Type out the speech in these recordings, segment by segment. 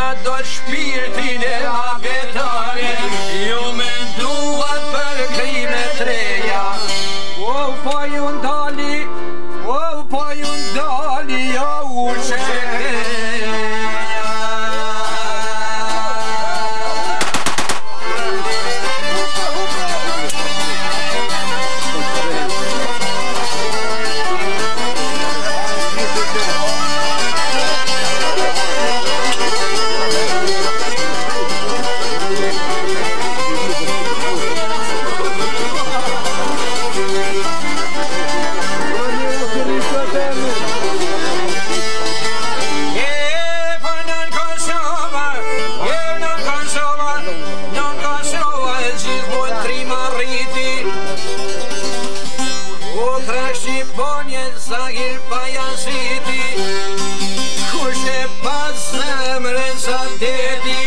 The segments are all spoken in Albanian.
na do shpirtin e abetare, ju me duat për krime treja. Po ju ndali, ja u qekeja. Zahir pajaziti, kush e pas zemrën sa dedi,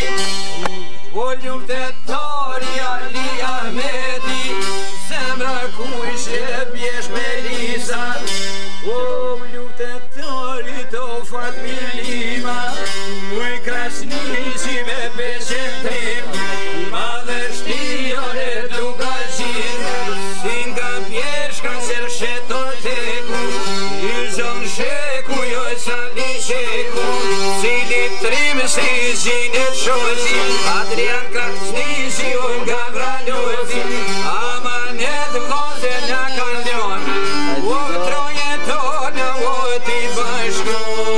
o luftetari Ali Ahmedi, zemra kush e bjesh me lizat, o luftetari të Fatmi Lima, uj krasnisi me beqentim, madhështiore duka gjithë, si nga bjesh kanë ser shetor teku, sheku jo e sali sheku, cili trim si zhinet shozi, Adrian Krasnisi o nga vralozi, amanet vloze nga kaljon, o troje tona o ti bashkoj.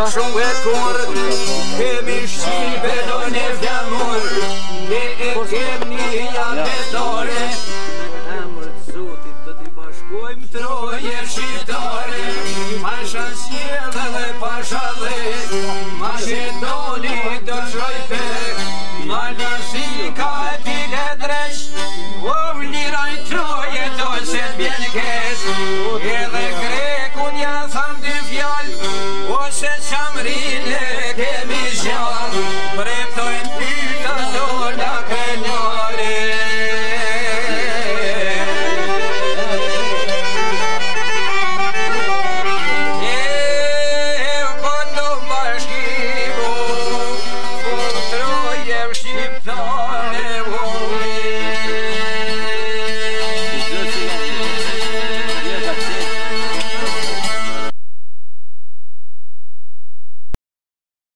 Shumë vetë kërët, kemi shqipe do një flamur, ne e kemi